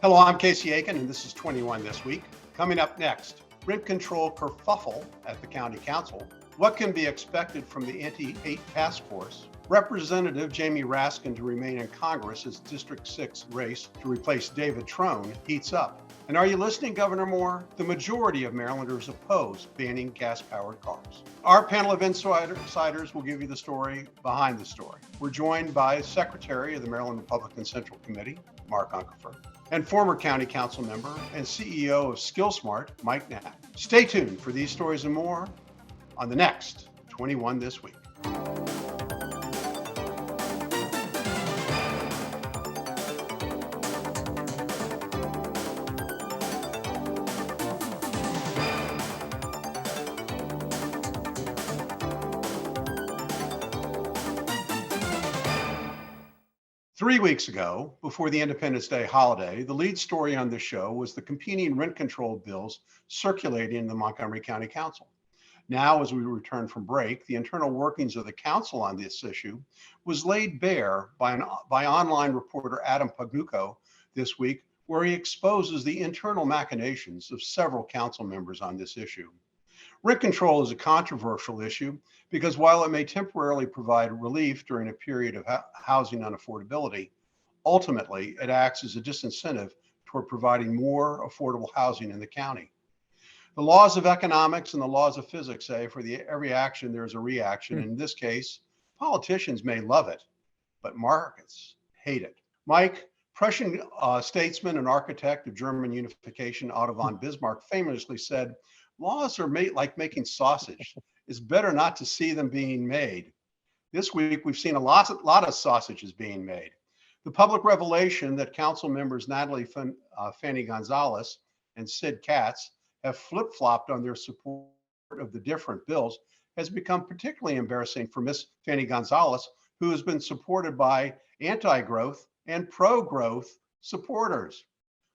Hello, I'm Casey Aiken, and this is 21 This Week. Coming up next, rent control kerfuffle at the County Council, what can be expected from the Anti-Hate Task Force, Representative Jamie Raskin to remain in Congress as District 6 race to replace David Trone heats up. And are you listening, Governor Moore? The majority of Marylanders oppose banning gas-powered cars. Our panel of insiders will give you the story behind the story. We're joined by Secretary of the Maryland Republican Central Committee, Mark Uncapher, and former County Council member and CEO of SkillSmart, Mike Knapp. Stay tuned for these stories and more on the next 21 This Week. 3 weeks ago, before the Independence Day holiday, the lead story on this show was the competing rent control bills circulating in the Montgomery County Council. Now, as we return from break, the internal workings of the council on this issue was laid bare by online reporter Adam Pagnucco this week, where he exposes the internal machinations of several council members on this issue. Rent control is a controversial issue because while it may temporarily provide relief during a period of housing unaffordability, ultimately it acts as a disincentive toward providing more affordable housing in the county. The laws of economics and the laws of physics say for every action, there's a reaction. In this case, politicians may love it, but markets hate it. Mike, Prussian statesman and architect of German unification, Otto von Bismarck, famously said, "Laws are made like making sausage. It's better not to see them being made." This week, we've seen a lot of sausages being made. The public revelation that council members Natalie Fanny Gonzalez and Sid Katz have flip-flopped on their support of the different bills has become particularly embarrassing for Miss Fanny Gonzalez, who has been supported by anti-growth and pro-growth supporters.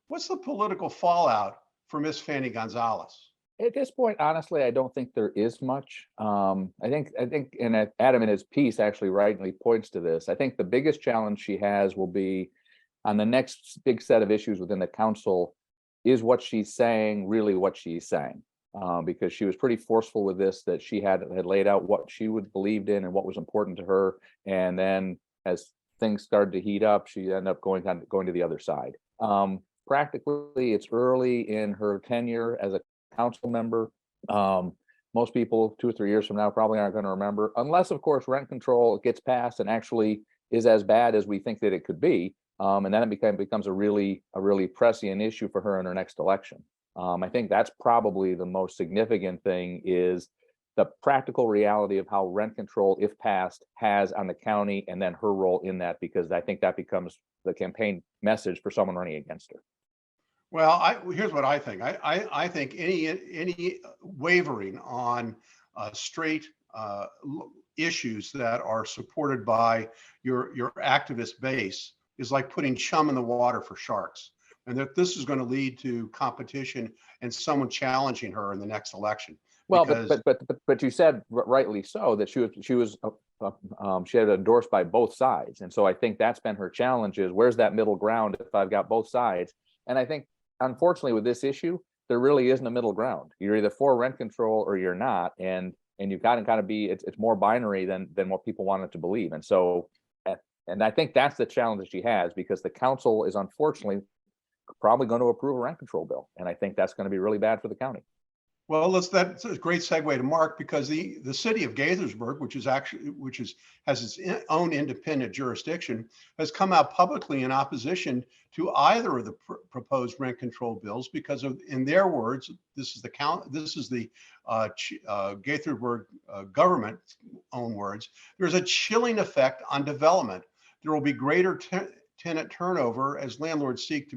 What's the political fallout for Miss Fanny Gonzalez? At this point, honestly, I don't think there is much. I think, and Adam in his piece actually rightly points to this. I think the biggest challenge she has will be on the next big set of issues within the council. Is what she's saying really what she's saying? Because she was pretty forceful with this, that she had laid out what she would believed in and what was important to her, and then as things started to heat up, she ended up going to the other side. Practically, it's early in her tenure as a council member. Most people 2 or 3 years from now probably aren't going to remember, unless of course rent control gets passed and actually is as bad as we think that it could be, and then it becomes a really prescient issue for her in her next election. I think that's probably the most significant thing, is the practical reality of how rent control, if passed, has on the county, and then her role in that, because I think that becomes the campaign message for someone running against her. Well, here's what I think. I think any wavering on straight issues that are supported by your activist base is like putting chum in the water for sharks, and that this is going to lead to competition and someone challenging her in the next election. Well, but you said rightly so that she had endorsed by both sides, and so I think that's been her challenge: is where's that middle ground if I've got both sides? And I think, unfortunately, with this issue, there really isn't a middle ground. You're either for rent control or you're not, and you've got to kind of be. It's more binary than what people want it to believe, and so, and I think that's the challenge that she has, because the council is unfortunately probably going to approve a rent control bill, and I think that's going to be really bad for the county. Well, that's a great segue to Mark, because the city of Gaithersburg, has its own independent jurisdiction, has come out publicly in opposition to either of the proposed rent control bills because of, in their words, this is the Gaithersburg government own words. There's a chilling effect on development. There will be greater tenant turnover as landlords seek to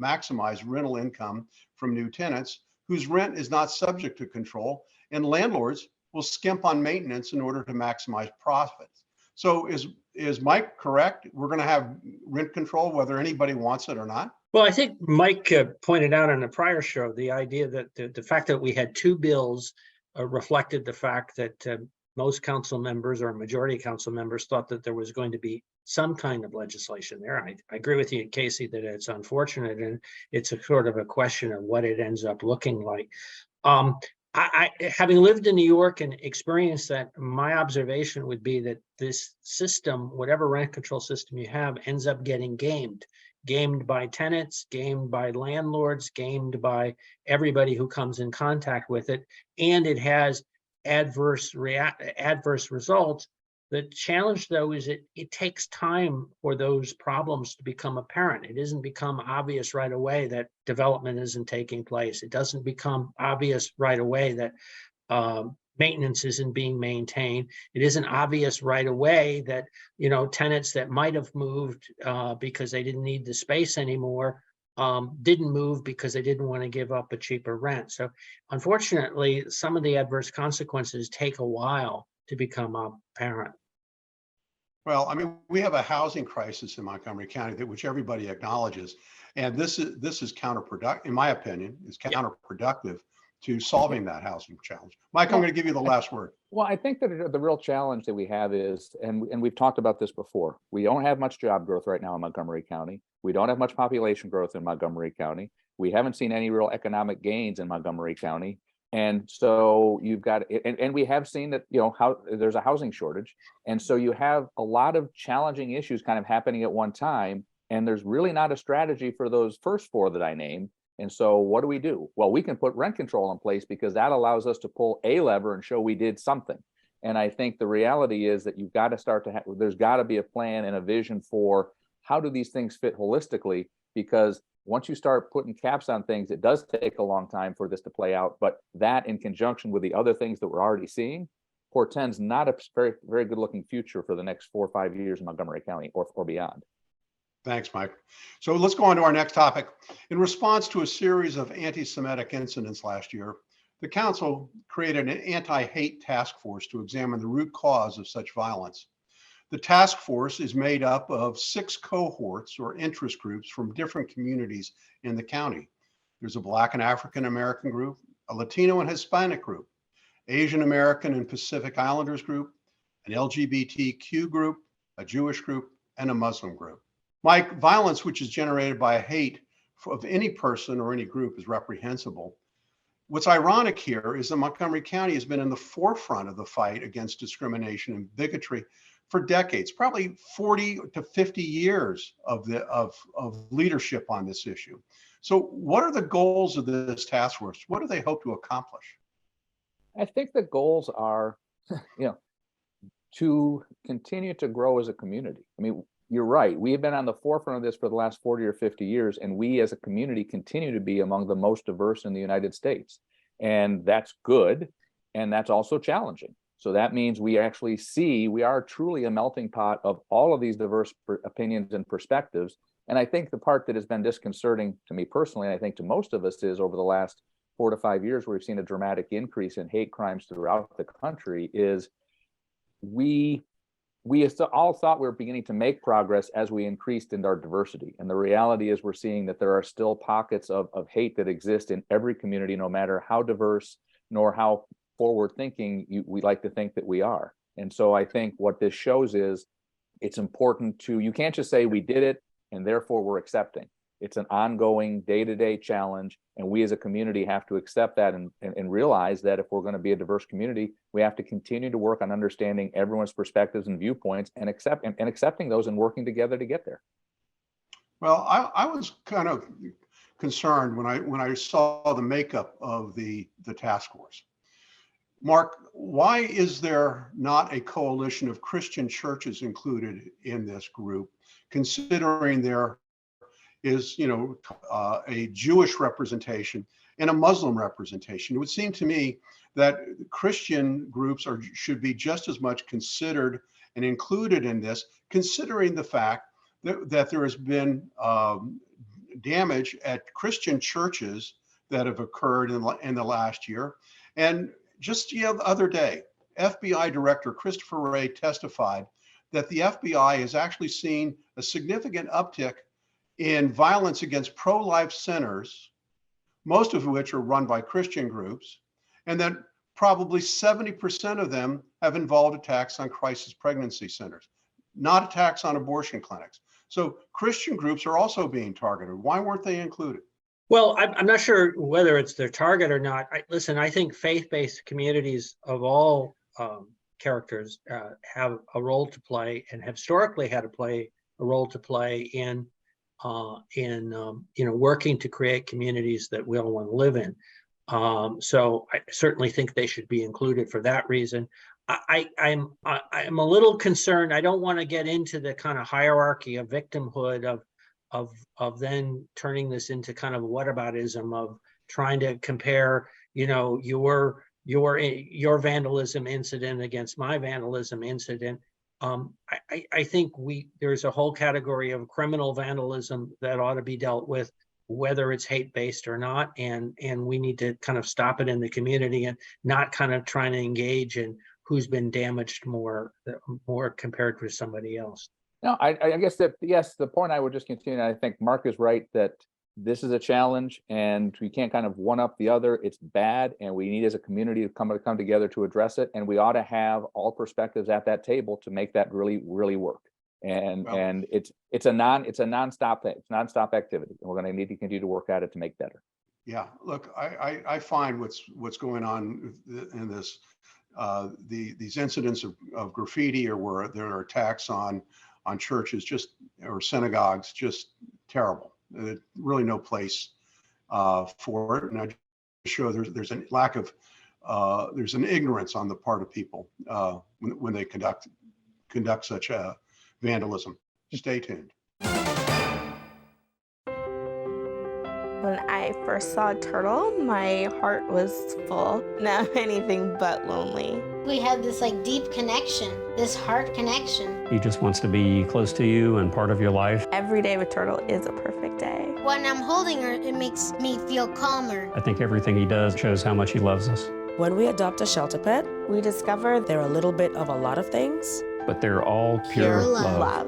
maximize rental income from new tenants whose rent is not subject to control, and landlords will skimp on maintenance in order to maximize profits. So is Mike correct? We're going to have rent control whether anybody wants it or not? Well, I think Mike pointed out on a prior show the idea that the fact that we had two bills reflected the fact that most council members or majority council members thought that there was going to be some kind of legislation there. I agree with you, Casey, that it's unfortunate, and it's a sort of a question of what it ends up looking like. I having lived in New York and experienced that, my observation would be that this system, whatever rent control system you have, ends up getting gamed by tenants, gamed by landlords, gamed by everybody who comes in contact with it, and it has adverse results. The challenge, though, is it takes time for those problems to become apparent. It doesn't become obvious right away that development isn't taking place. It doesn't become obvious right away that maintenance isn't being maintained. It isn't obvious right away that, you know, tenants that might have moved because they didn't need the space anymore didn't move because they didn't want to give up a cheaper rent. So unfortunately, some of the adverse consequences take a while to become apparent. Well, I mean, we have a housing crisis in Montgomery County that which everybody acknowledges, and this is counterproductive, in my opinion, is counterproductive to solving that housing challenge. Mike, I'm going to give you the last word. Well, I think that the real challenge that we have is, and we've talked about this before, we don't have much job growth right now in Montgomery County. We don't have much population growth in Montgomery County. We haven't seen any real economic gains in Montgomery County. And so you've got, and we have seen that, you know, how there's a housing shortage. And so you have a lot of challenging issues kind of happening at one time. And there's really not a strategy for those first four that I named. And so what do? Well, we can put rent control in place because that allows us to pull a lever and show we did something. And I think the reality is that you've got to start to have, there's got to be a plan and a vision for how do these things fit holistically, because once you start putting caps on things, it does take a long time for this to play out. But that, in conjunction with the other things that we're already seeing, portends not a very, very good looking future for the next 4 or 5 years in Montgomery County or beyond. Thanks, Mike. So let's go on to our next topic. In response to a series of anti-Semitic incidents last year, the council created an anti-hate task force to examine the root cause of such violence. The task force is made up of 6 cohorts or interest groups from different communities in the county. There's a Black and African American group, a Latino and Hispanic group, Asian American and Pacific Islanders group, an LGBTQ group, a Jewish group, and a Muslim group. Mike, violence which is generated by a hate of any person or any group is reprehensible. What's ironic here is that Montgomery County has been in the forefront of the fight against discrimination and bigotry for decades, probably 40 to 50 years of leadership on this issue. So what are the goals of this task force? What do they hope to accomplish? I think the goals are, to continue to grow as a community. I mean, you're right. We have been on the forefront of this for the last 40 or 50 years, and we as a community continue to be among the most diverse in the United States. And that's good, and that's also challenging. So that means we actually see we are truly a melting pot of all of these diverse opinions and perspectives. And I think the part that has been disconcerting to me personally, and I think to most of us, is over the last 4 to 5 years, where we've seen a dramatic increase in hate crimes throughout the country, is we all thought we were beginning to make progress as we increased in our diversity. And the reality is we're seeing that there are still pockets of hate that exist in every community, no matter how diverse nor how forward thinking we like to think that we are. And so I think what this shows is it's important to, you can't just say we did it and therefore we're accepting. It's an ongoing day-to-day challenge, and we as a community have to accept that and realize that if we're going to be a diverse community, we have to continue to work on understanding everyone's perspectives and viewpoints and accepting those and working together to get there. Well, I was kind of concerned when I saw the makeup of the task force. Mark, why is there not a coalition of Christian churches included in this group, considering there is, a Jewish representation and a Muslim representation? It would seem to me that Christian groups should be just as much considered and included in this, considering the fact that there has been damage at Christian churches that have occurred in the last year. And just the other day, FBI Director Christopher Wray testified that the FBI has actually seen a significant uptick in violence against pro-life centers, most of which are run by Christian groups, and that probably 70% of them have involved attacks on crisis pregnancy centers, not attacks on abortion clinics. So Christian groups are also being targeted. Why weren't they included? Well, I'm not sure whether it's their target or not. Listen, I think faith-based communities of all characters have a role to play and have historically had a role to play in working to create communities that we all want to live in. So I certainly think they should be included for that reason. I'm a little concerned. I don't want to get into the kind of hierarchy of victimhood of then turning this into kind of whataboutism of trying to compare, your vandalism incident against my vandalism incident. I think there's a whole category of criminal vandalism that ought to be dealt with, whether it's hate-based or not, and we need to kind of stop it in the community and not kind of trying to engage in who's been damaged more compared to somebody else. No, I guess that, yes, the point I would just continue, I think Mark is right that this is a challenge and we can't kind of one up the other. It's bad, and we need as a community to come together to address it. And we ought to have all perspectives at that table to make that really, really work. And it's a nonstop thing. It's nonstop activity. And we're going to need to continue to work at it to make better. Yeah, look, I find what's going on in this, these incidents of graffiti, or where there are attacks on churches or synagogues, just terrible. Really no place for it. And I just show there's a lack of, there's an ignorance on the part of people when they conduct such vandalism. Stay tuned. When I first saw a turtle, my heart was full. Now anything but lonely. We had this deep connection, this heart connection. He just wants to be close to you and part of your life. Every day with turtle is a perfect day. When I'm holding her, it makes me feel calmer. I think everything he does shows how much he loves us. When we adopt a shelter pet, we discover they're a little bit of a lot of things. But they're all pure love.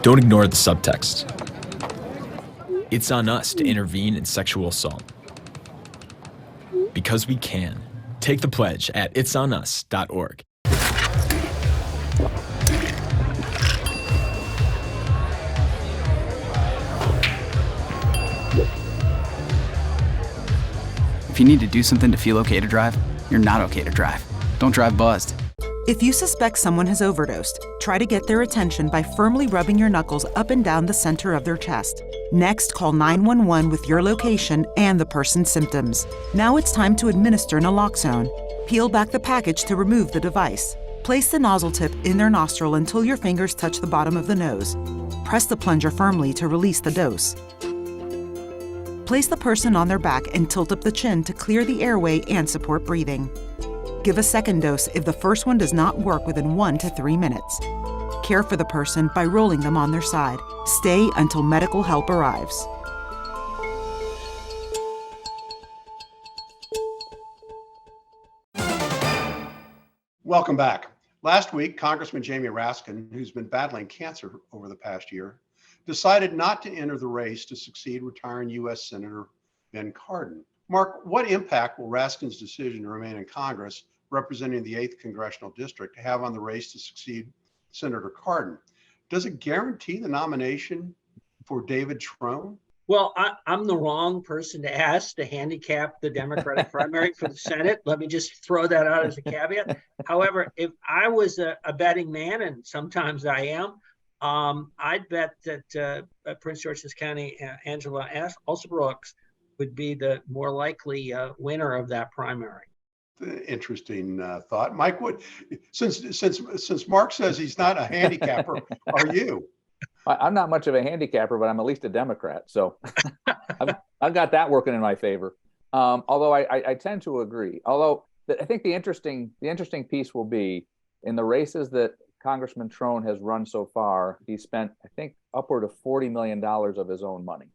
Don't ignore the subtext. It's on us to intervene in sexual assault. Because we can. Take the pledge at itsonus.org. If you need to do something to feel okay to drive, you're not okay to drive. Don't drive buzzed. If you suspect someone has overdosed, try to get their attention by firmly rubbing your knuckles up and down the center of their chest. Next, call 911 with your location and the person's symptoms. Now it's time to administer naloxone. Peel back the package to remove the device. Place the nozzle tip in their nostril until your fingers touch the bottom of the nose. Press the plunger firmly to release the dose. Place the person on their back and tilt up the chin to clear the airway and support breathing. Give a second dose if the first one does not work within 1 to 3 minutes. Care for the person by rolling them on their side. Stay until medical help arrives. Welcome back. Last week, Congressman Jamie Raskin, who's been battling cancer over the past year, decided not to enter the race to succeed retiring U.S. Senator Ben Cardin. Mark, what impact will Raskin's decision to remain in Congress, representing the 8th Congressional District, have on the race to succeed Senator Cardin? Does it guarantee the nomination for David Trone? Well, I'm the wrong person to ask to handicap the Democratic primary for the Senate. Let me just throw that out as a caveat. However, if I was a betting man, and sometimes I am, I'd bet that Prince George's County Angela Alsobrooks would be the more likely winner of that primary. Interesting thought, Mike. What, since Mark says he's not a handicapper, are you? I'm not much of a handicapper, but I'm at least a Democrat, so I've got that working in my favor. Although I tend to agree. Although I think the interesting piece will be in the races that Congressman Trone has run so far, he spent, I think, upward of $40 million of his own money,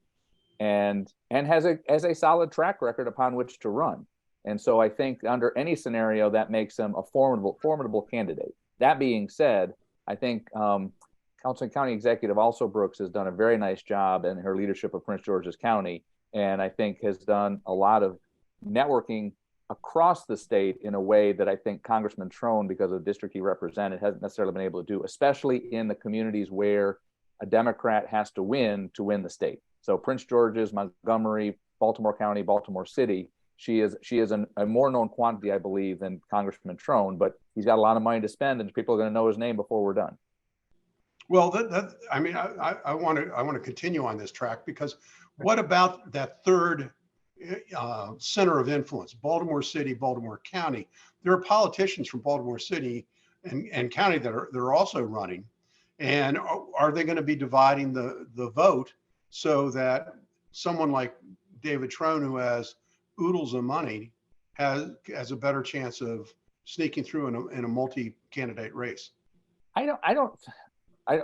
and has a solid track record upon which to run. And so I think under any scenario that makes him a formidable candidate. That being said, I think County Executive Also Brooks has done a very nice job in her leadership of Prince George's County, and I think has done a lot of networking across the state in a way that I think Congressman Trone, because of the district he represented, hasn't necessarily been able to do, especially in the communities where a Democrat has to win the state. So Prince George's, Montgomery, Baltimore County, Baltimore City, she is a more known quantity, I believe, than Congressman Trone, but he's got a lot of money to spend, and people are going to know his name before we're done. Well, I want to continue on this track, because what about that third center of influence, Baltimore City, Baltimore County? There are politicians from Baltimore City and county that are also running, and are they going to be dividing the vote so that someone like David Trone, who has oodles of money, has a better chance of sneaking through in a multi-candidate race?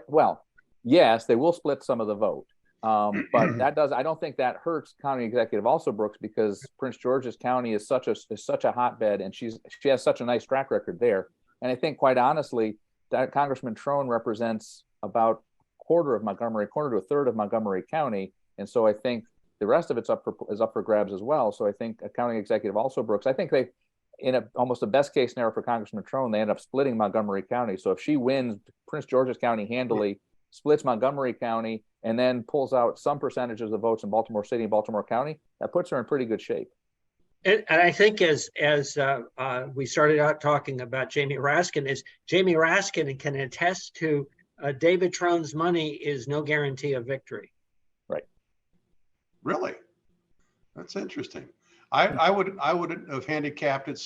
Well, yes, they will split some of the vote. But I don't think that hurts County Executive Also Brooks, because Prince George's County is such a hotbed, and she has such a nice track record there. And I think, quite honestly, that Congressman Trone represents about a quarter to a third of Montgomery County. And so I think the rest of it's up for grabs as well. So I think County Executive Also Brooks, I think they, in almost a best case scenario for Congressman Trone, they end up splitting Montgomery County. So if she wins Prince George's County handily, splits Montgomery County, and then pulls out some percentages of votes in Baltimore City and Baltimore County, that puts her in pretty good shape. And I think as we started out talking about Jamie Raskin, Jamie Raskin can attest to, David Trone's money is no guarantee of victory. Right. Really? That's interesting. I would have handicapped it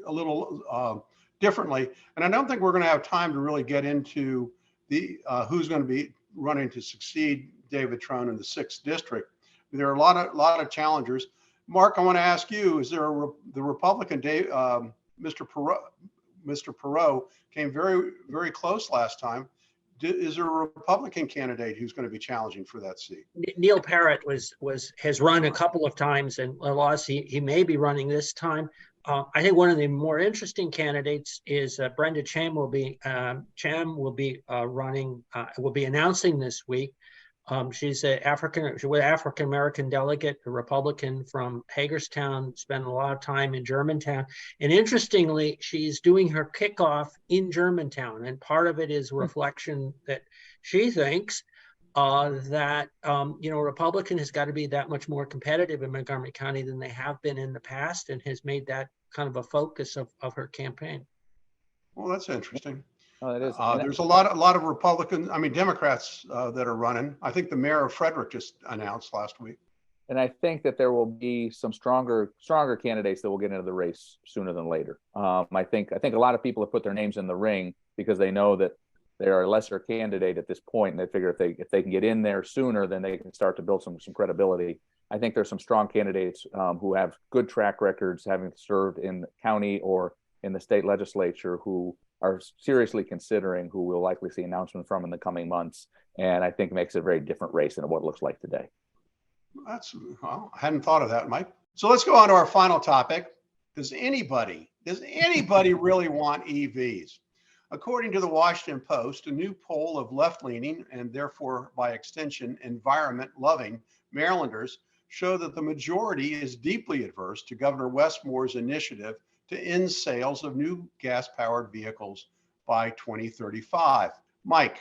a little differently, and I don't think we're going to have time to really get into the who's going to be running to succeed David Trone in the 6th district. There are a lot of challengers. Mark, I want to ask you: is there the Republican Mr. Perot came very, very close last time? Is there a Republican candidate who's going to be challenging for that seat? Neil Parrott has run a couple of times and lost. He may be running this time. I think one of the more interesting candidates is Brenda Cham will be running. Will be announcing this week. She's an African American delegate, a Republican from Hagerstown, spent a lot of time in Germantown. And interestingly, she's doing her kickoff in Germantown. And part of it is reflection that she thinks that, Republican has got to be that much more competitive in Montgomery County than they have been in the past, and has made that kind of a focus of her campaign. Well, that's interesting. Oh, it is. There's a lot of Republicans, Democrats that are running. I think the mayor of Frederick just announced last week. And I think that there will be some stronger candidates that will get into the race sooner than later. I think a lot of people have put their names in the ring because they know that they are a lesser candidate at this point, and they figure if they can get in there sooner, then they can start to build some credibility. I think there's some strong candidates who have good track records, having served in the county or in the state legislature, who are seriously considering, who we'll likely see announcements from in the coming months. And I think it makes it a very different race than what it looks like today. I hadn't thought of that, Mike. So let's go on to our final topic. Does anybody really want EVs? According to the Washington Post, a new poll of left-leaning and therefore by extension environment-loving Marylanders show that the majority is deeply adverse to Governor Wes Moore's initiative to end sales of new gas-powered vehicles by 2035. Mike,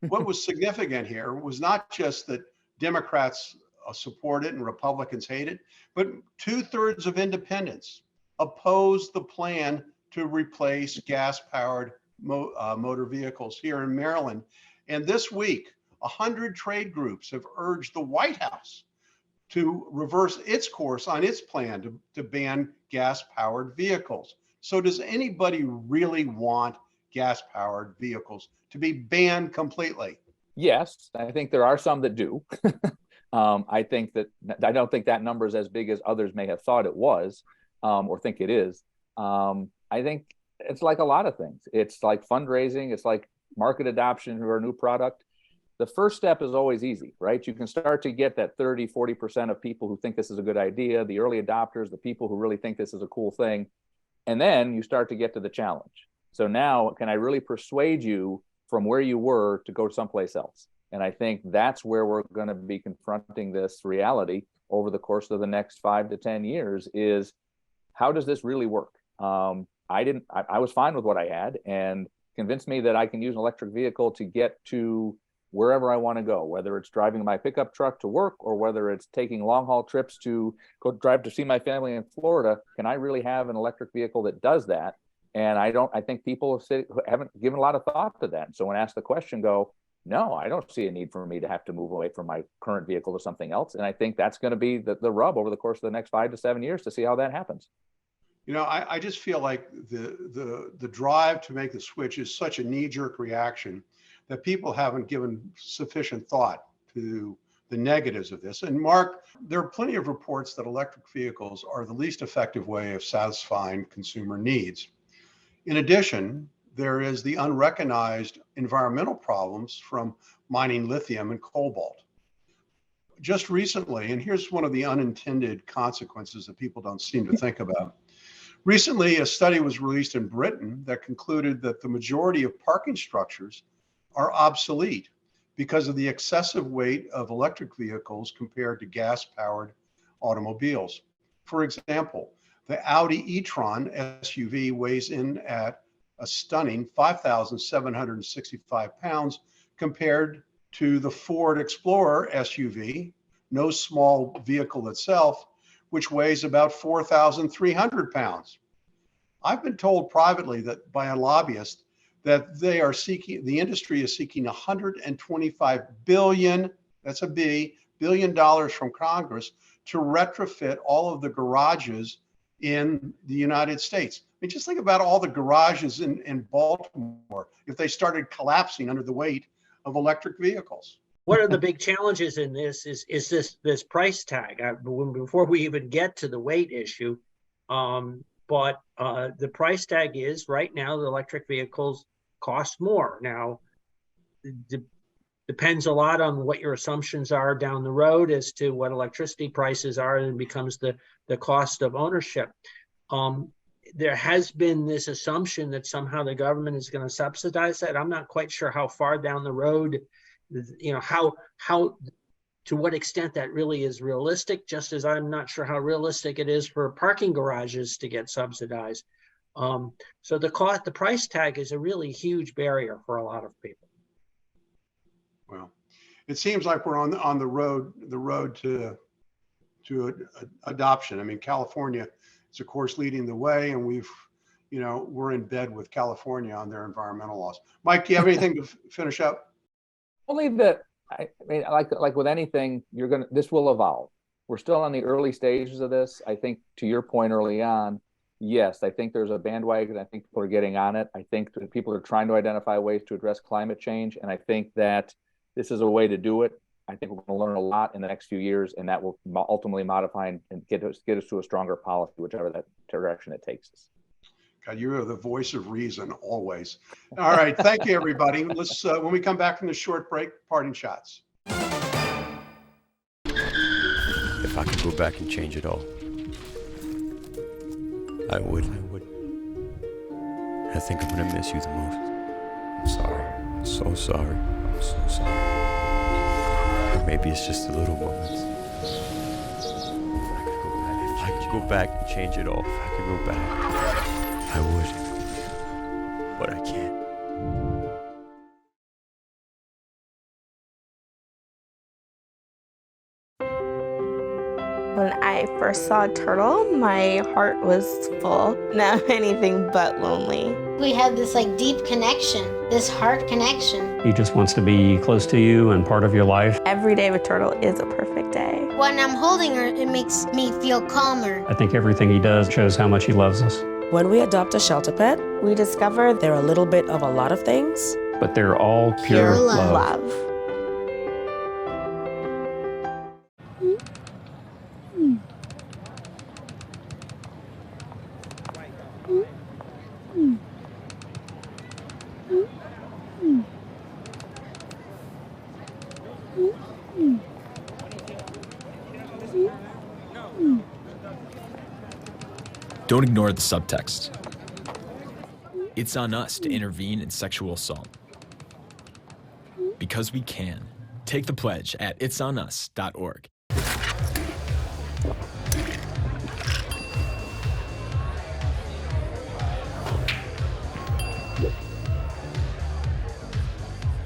what was significant here was not just that Democrats support it and Republicans hate it, but 2/3 of independents oppose the plan to replace gas-powered motor vehicles here in Maryland. And this week, 100 trade groups have urged the White House to reverse its course on its plan to ban gas-powered vehicles. So does anybody really want gas-powered vehicles to be banned completely? Yes, I think there are some that do. I don't think that number is as big as others may have thought it was, or think it is. I think it's like a lot of things. It's like fundraising. It's like market adoption or a new product. The first step is always easy, right? You can start to get that 30, 40% of people who think this is a good idea, the early adopters, the people who really think this is a cool thing. And then you start to get to the challenge. So now, can I really persuade you from where you were to go someplace else? And I think that's where we're going to be confronting this reality over the course of the next 5 to 10 years is, how does this really work? I was fine with what I had, and convinced me that I can use an electric vehicle to get to wherever I want to go, whether it's driving my pickup truck to work or whether it's taking long haul trips to go drive to see my family in Florida. Can I really have an electric vehicle that does that? And I think people haven't given a lot of thought to that. So when asked the question, no, I don't see a need for me to have to move away from my current vehicle to something else. And I think that's going to be the rub over the course of the next 5 to 7 years to see how that happens. I just feel like the drive to make the switch is such a knee-jerk reaction that people haven't given sufficient thought to the negatives of this. And Mark, there are plenty of reports that electric vehicles are the least effective way of satisfying consumer needs. In addition, there is the unrecognized environmental problems from mining lithium and cobalt. Just recently, and here's one of the unintended consequences that people don't seem to think about. Recently, a study was released in Britain that concluded that the majority of parking structures are obsolete because of the excessive weight of electric vehicles compared to gas-powered automobiles. For example, the Audi e-tron SUV weighs in at a stunning 5,765 pounds compared to the Ford Explorer SUV, no small vehicle itself, which weighs about 4,300 pounds. I've been told privately that by a lobbyist that the industry is seeking $125 billion, that's a B, $billion from Congress to retrofit all of the garages in the United States. I mean, just think about all the garages in Baltimore if they started collapsing under the weight of electric vehicles. One of the big challenges in this is this price tag. Before we even get to the weight issue, but the price tag is right now the electric vehicles cost more. Now, it depends a lot on what your assumptions are down the road as to what electricity prices are, and it becomes the cost of ownership. There has been this assumption that somehow the government is going to subsidize that. I'm not quite sure how far down the road, how to what extent that really is realistic, just as I'm not sure how realistic it is for parking garages to get subsidized. So the price tag is a really huge barrier for a lot of people. Well, it seems like we're on the road to adoption. I mean, California is of course leading the way, and we're in bed with California on their environmental laws. Mike, do you have anything to finish up? Only that I mean, like with anything, this will evolve. We're still on the early stages of this. I think to your point early on, yes, I think there's a bandwagon. I think people are getting on it. I think that people are trying to identify ways to address climate change. And I think that this is a way to do it. I think we're going to learn a lot in the next few years, and that will ultimately modify and get us to a stronger policy, whichever that direction it takes us. God, you are the voice of reason always. All right. Thank you, everybody. Let's, when we come back from the short break, parting shots. If I could go back and change it all, I would. I think I'm gonna miss you the most. I'm sorry. I'm so sorry. I'm so sorry. Or maybe it's just the little moments. If I could go back and change it all, if I could go back, I would. But I can't. When I first saw a turtle, my heart was full. Now anything but lonely. We had this deep connection, this heart connection. He just wants to be close to you and part of your life. Every day with turtle is a perfect day. When I'm holding her, it makes me feel calmer. I think everything he does shows how much he loves us. When we adopt a shelter pet, We discover they're a little bit of a lot of things, But they're all pure love. Don't ignore the subtext. It's on us to intervene in sexual assault. Because we can. Take the pledge at itsonus.org.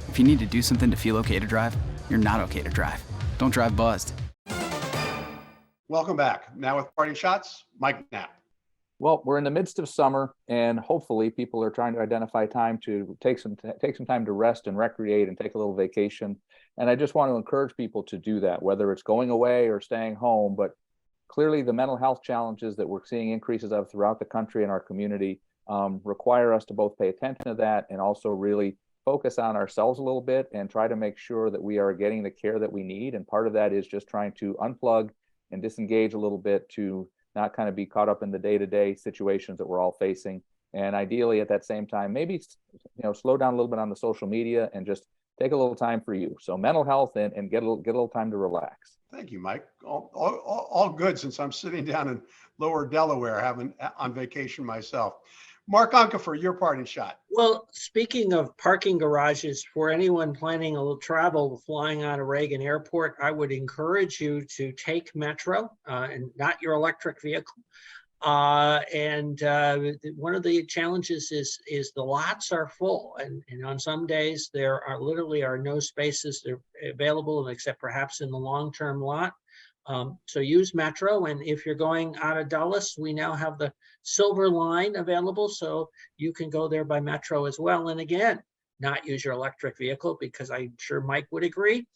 If you need to do something to feel okay to drive, you're not okay to drive. Don't drive buzzed. Welcome back. Now with parting shots, Mike Knapp. Well, we're in the midst of summer, and hopefully people are trying to identify time to take some time to rest and recreate and take a little vacation. And I just want to encourage people to do that, whether it's going away or staying home. But clearly the mental health challenges that we're seeing increases of throughout the country and our community require us to both pay attention to that and also really focus on ourselves a little bit and try to make sure that we are getting the care that we need. And part of that is just trying to unplug and disengage a little bit to not kind of be caught up in the day-to-day situations that we're all facing. And ideally at that same time, maybe, slow down a little bit on the social media and just take a little time for you. So mental health and get a little time to relax. Thank you, Mike. All good, since I'm sitting down in lower Delaware on vacation myself. Mark Uncapher, your parting shot. Well, speaking of parking garages, for anyone planning a little travel flying out of Reagan Airport, I would encourage you to take Metro and not your electric vehicle. One of the challenges is the lots are full, and on some days there are literally no spaces available except perhaps in the long-term lot. So use Metro, and if you're going out of Dulles, we now have the Silver Line available, so you can go there by Metro as well. And again, not use your electric vehicle, because I'm sure Mike would agree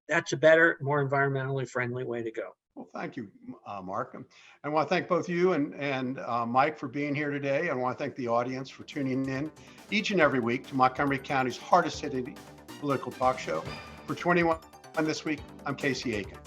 that's a better, more environmentally friendly way to go. Well, thank you, Mark. I want to thank both you and Mike for being here today. I want to thank the audience for tuning in each and every week to Montgomery County's hardest hitting political talk show. For 21 this week, I'm Casey Aiken.